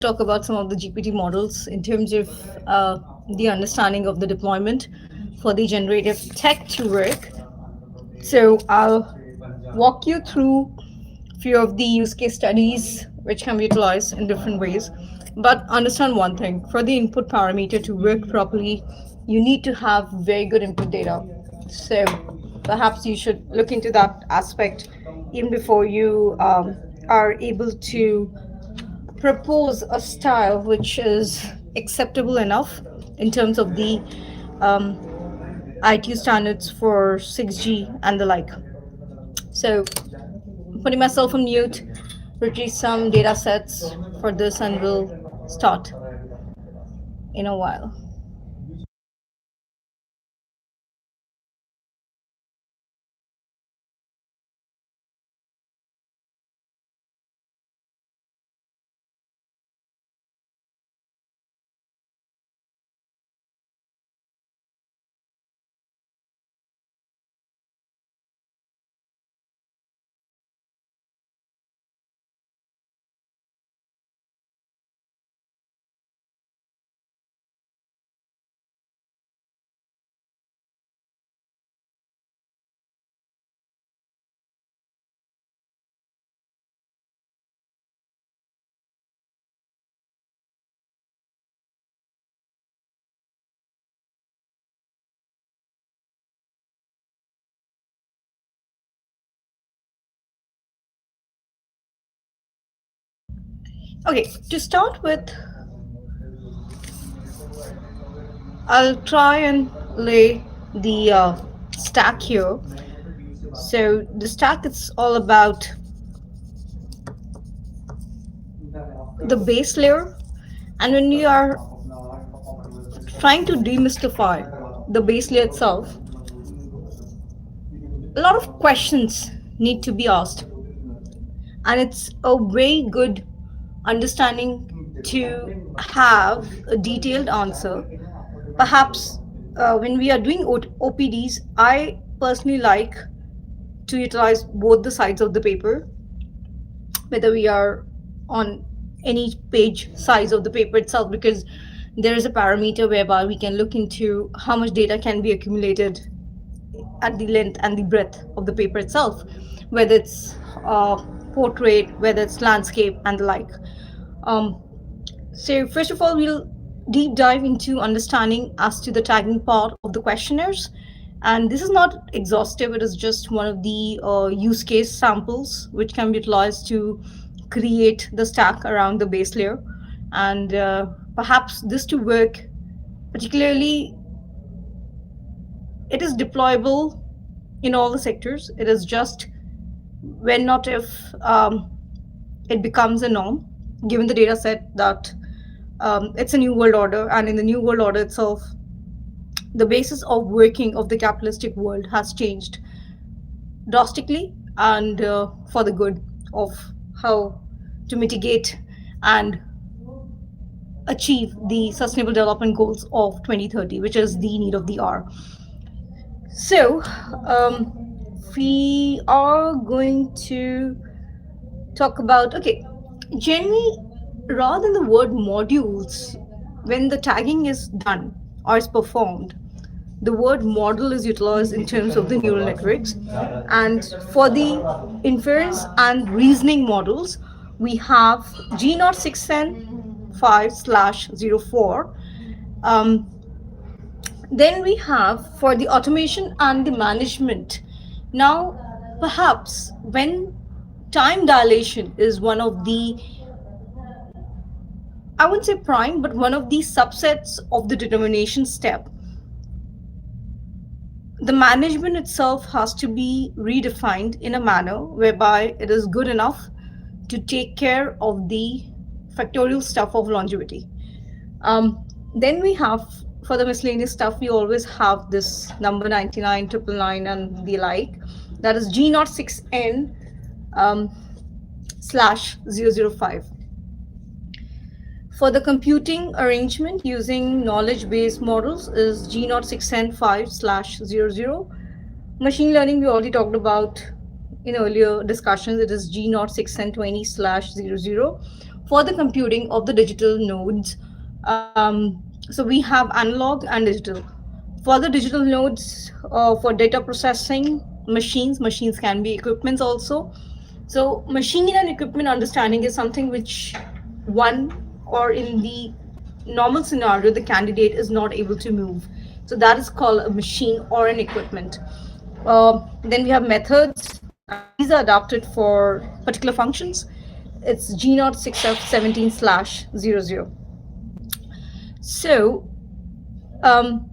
talk about some of the GPT models in terms of the understanding of the deployment for the generative tech to work. So I'll walk you through few of the use case studies which can be utilized in different ways. But understand one thing, for the input parameter to work properly, you need to have very good input data. So perhaps you should look into that aspect even before you are able to propose a style which is acceptable enough in terms of the um, ITU standards for 6G and the like. So, putting myself on mute, retrieve some data sets for this, and we'll start in a while. Okay, to start with, I'll try and lay the stack here. So, the stack is all about the base layer, and when you are trying to demystify the base layer itself, a lot of questions need to be asked, and it's a very good understanding to have a detailed answer. Perhaps when we are doing OPDs, I personally like to utilize both the sides of the paper, whether we are on any page size of the paper itself, because there is a parameter whereby we can look into how much data can be accumulated at the length and the breadth of the paper itself, whether it's portrait, whether it's landscape, and the like. Um, so, first of all, we'll deep dive into understanding as to the tagging part of the questionnaires. And this is not exhaustive, it is just one of the use case samples which can be utilized to create the stack around the base layer. And perhaps this to work, particularly, it is deployable in all the sectors. It is just when not if it becomes a norm, given the data set that it's a new world order, and in the new world order itself, the basis of working of the capitalistic world has changed drastically, and for the good of how to mitigate and achieve the sustainable development goals of 2030, which is the need of the hour. So, we are going to talk about, okay, generally, rather than the word modules, when the tagging is done or is performed, the word model is utilized in terms of the neural networks. And for the inference and reasoning models, we have G06N5/04. Um, then we have for the automation and the management. Now, perhaps when time dilation is one of the, I wouldn't say prime, but one of the subsets of the determination step, the management itself has to be redefined in a manner whereby it is good enough to take care of the factorial stuff of longevity. Then we have, for the miscellaneous stuff, we always have this number 99, 999, and the like. That is G06N /005. For the computing arrangement using knowledge-based models is G06N5/00. Machine learning, we already talked about in earlier discussions. It is G06N20/00. for the computing of the digital nodes. So we have analog and digital. For the digital nodes, for data processing, machines can be equipments also. So machine and equipment understanding is something which one, or in the normal scenario, the candidate is not able to move. So that is called a machine or an equipment. Then we have methods, and these are adapted for particular functions. It's G06F17/00. So um,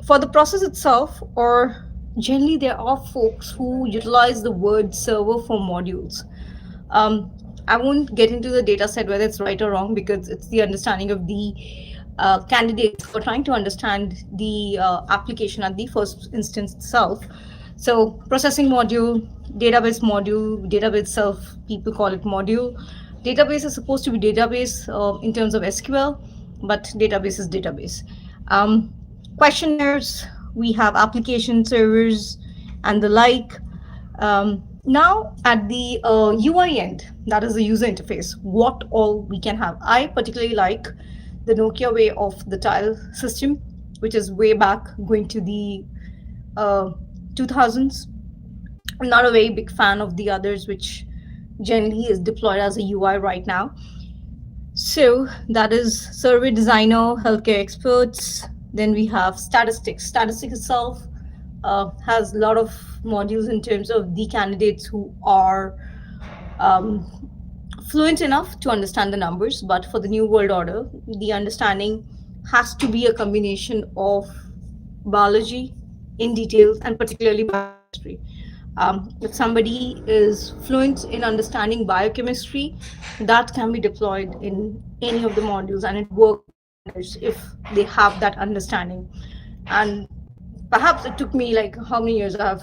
for the process itself, or generally there are folks who utilize the word server for modules. um, I won't get into the data set whether it's right or wrong, because it's the understanding of the candidates who are trying to understand the application at the first instance itself. So processing module, database itself, people call it module. Database is supposed to be database in terms of SQL, but database is database. Um, Questionnaires, we have application servers and the like. Now, at the UI end, that is the user interface, what all we can have. I particularly like the Nokia way of the tile system, which is way back going to the 2000s. I'm not a very big fan of the others, which generally is deployed as a UI right now. So that is survey designer, healthcare experts. Then we have statistics. Statistics itself has a lot of modules in terms of the candidates who are um, fluent enough to understand the numbers. But for the new world order, the understanding has to be a combination of biology in details, and particularly biochemistry. If somebody is fluent in understanding biochemistry, that can be deployed in any of the modules, and it works wonders if they have that understanding. And perhaps it took me like how many years I've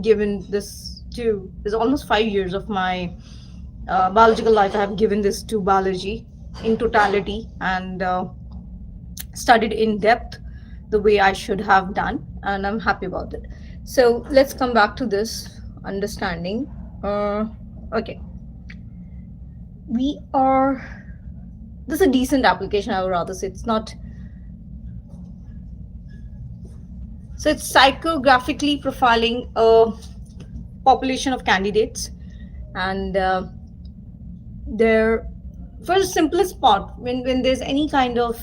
given this to. It's almost 5 years of my biological life. I have given this to biology in totality, and studied in depth the way I should have done, and I'm happy about it. So let's come back to this understanding. Okay, we are. This is a decent application, I would rather say. It's not. So it's psychographically profiling a population of candidates, and there, for the simplest part, when there's any kind of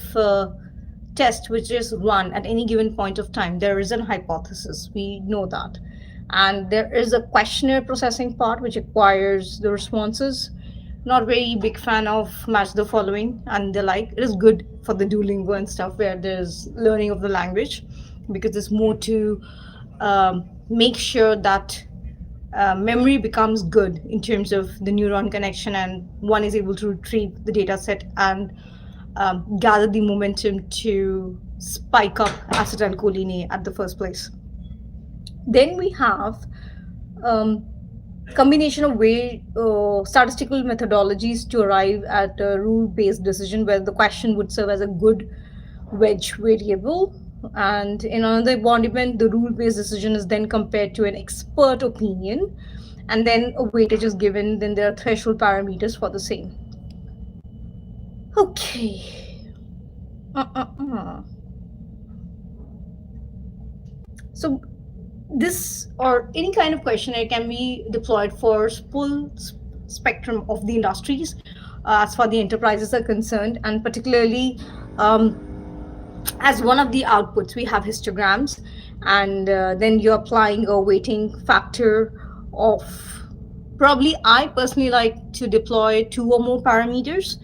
test which is run at any given point of time, there is an hypothesis. We know that. And there is a questionnaire processing part which acquires the responses. Not very big fan of match the following and the like. It is good for the Duolingo and stuff where there's learning of the language, because there's more to make sure that memory becomes good in terms of the neuron connection, and one is able to retrieve the data set and gather the momentum to spike up acetylcholine at the first place. Then we have combination of way statistical methodologies to arrive at a rule-based decision, where the question would serve as a good wedge variable. And in another embodiment, the rule-based decision is then compared to an expert opinion, and then a weightage is given. Then there are threshold parameters for the same. Okay. So this, or any kind of questionnaire, can be deployed for full spectrum of the industries as far the enterprises are concerned, and particularly as one of the outputs we have histograms, and then you're applying a weighting factor of, probably I personally like to deploy 2 or more parameters,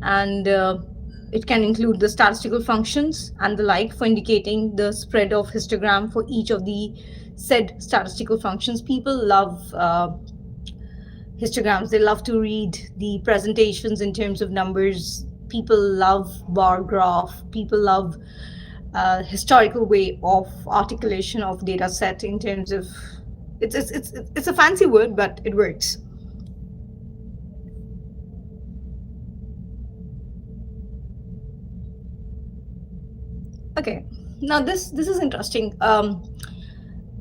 and it can include the statistical functions and the like for indicating the spread of histogram for each of the said statistical functions. People love histograms. They love to read the presentations in terms of numbers. People love bar graph. People love historical way of articulation of data set in terms of, it's a fancy word, but it works. Okay, now this is interesting.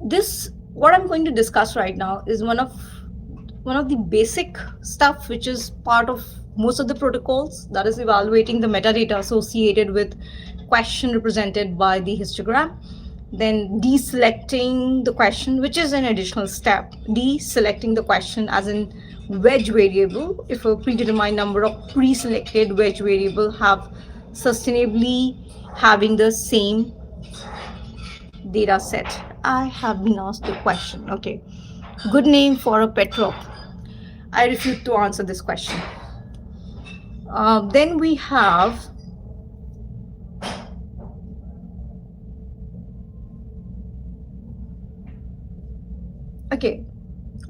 This, what I'm going to discuss right now, is one of the basic stuff which is part of most of the protocols, that is evaluating the metadata associated with question represented by the histogram, then deselecting the question, which is an additional step, deselecting the question as in wedge variable if a predetermined number of pre-selected wedge variable have sustainably having the same data set. I have been asked the question. Okay, good name for a pet rock. I refuse to answer this question. Then we have okay.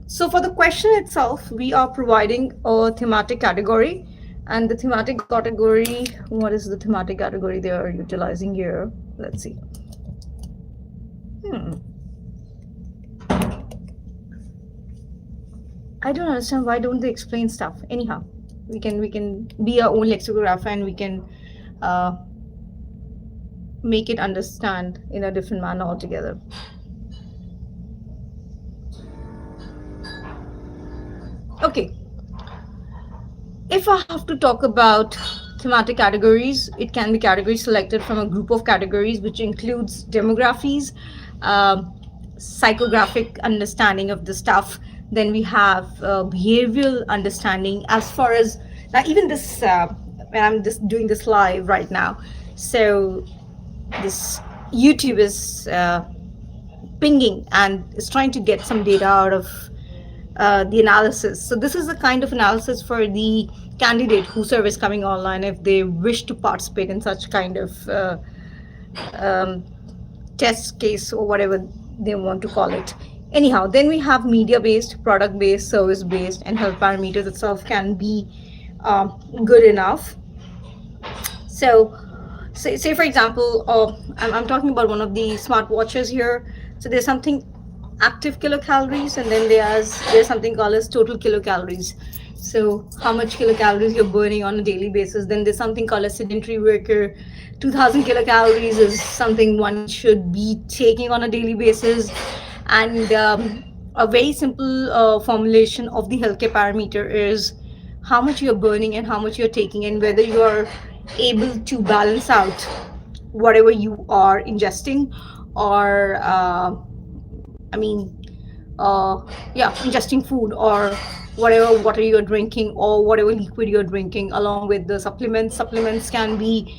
So for the question itself, we are providing a thematic category, and the thematic category, what is the thematic category they are utilizing here? Let's see. I don't understand why don't they explain stuff. Anyhow, we can be our own lexicographer and we can make it understand in a different manner altogether. Okay. If I have to talk about thematic categories, it can be categories selected from a group of categories, which includes demographies, psychographic understanding of the stuff. Then we have behavioral understanding as far as now, even this, when I'm just doing this live right now. So this YouTube is pinging and is trying to get some data out of the analysis. So this is the kind of analysis for the candidate whosoever is coming online if they wish to participate in such kind of test case or whatever they want to call it. Anyhow, then we have media-based, product-based, service-based, and health parameters itself can be good enough. So say for example, I'm talking about one of the smartwatches here. So there's something active kilocalories, and then there's something called as total kilocalories. So how much kilocalories you're burning on a daily basis. Then there's something called a sedentary worker. 2000 kilocalories is something one should be taking on a daily basis. And a very simple formulation of the healthcare parameter is how much you're burning and how much you're taking, and whether you're able to balance out whatever you are ingesting, or ingesting food, or whatever water you're drinking, or whatever liquid you're drinking, along with the supplements. Supplements can be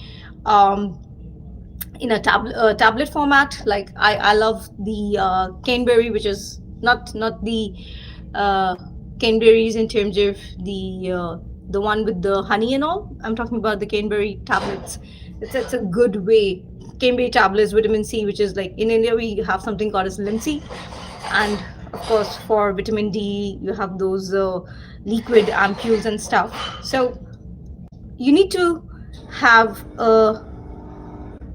in a tablet format. Like I love the caneberry, which is not the caneberries in terms of the one with the honey and all. I'm talking about the caneberry tablets. It's a good way. Caneberry tablets, vitamin C, which is like in India we have something called as linseed, and of course for vitamin D you have those liquid ampules and stuff. So you need to have a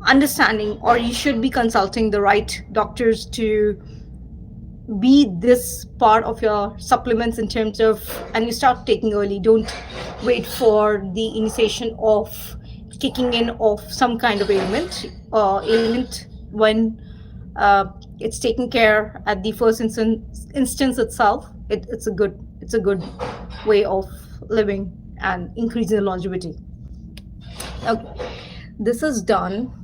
understanding, or you should be consulting the right doctors to be this part of your supplements in terms of, and you start taking early. Don't wait for the initiation of kicking in of some kind of ailment when it's taken care at the first instance itself. It's a good way of living and increasing the longevity. Okay, this is done.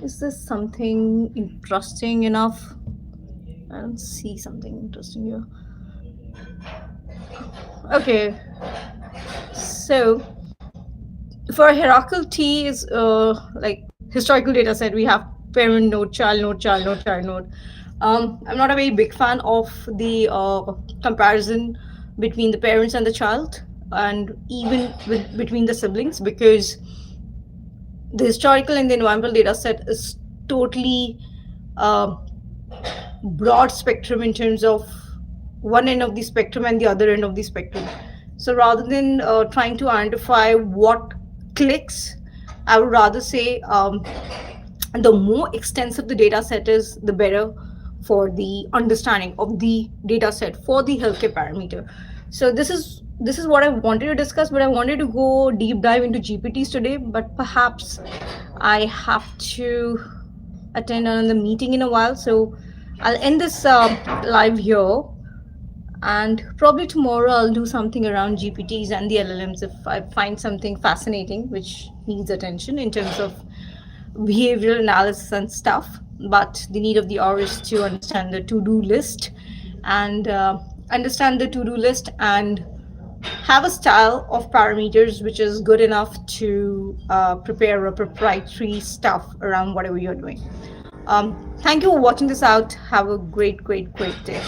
Is this something interesting enough? I don't see something interesting here. Okay, so for a hierarchical T is like historical data set, we have parent node, child node, child node, child node. I'm not a very big fan of the comparison between the parents and the child, and even between the siblings, because the historical and the environmental data set is totally broad spectrum in terms of one end of the spectrum and the other end of the spectrum. So rather than trying to identify what clicks, I would rather say the more extensive the data set is, the better for the understanding of the data set for the healthcare parameter. So this is what I wanted to discuss, but I wanted to go deep dive into GPTs today, but perhaps I have to attend another meeting in a while. So I'll end this live here. And probably tomorrow I'll do something around GPTs and the LLMs if I find something fascinating which needs attention in terms of behavioral analysis and stuff. But the need of the hour is to understand the to-do list and understand the to-do list and have a style of parameters which is good enough to prepare a proprietary stuff around whatever you're doing. Thank you for watching this out. Have a great, great, great day.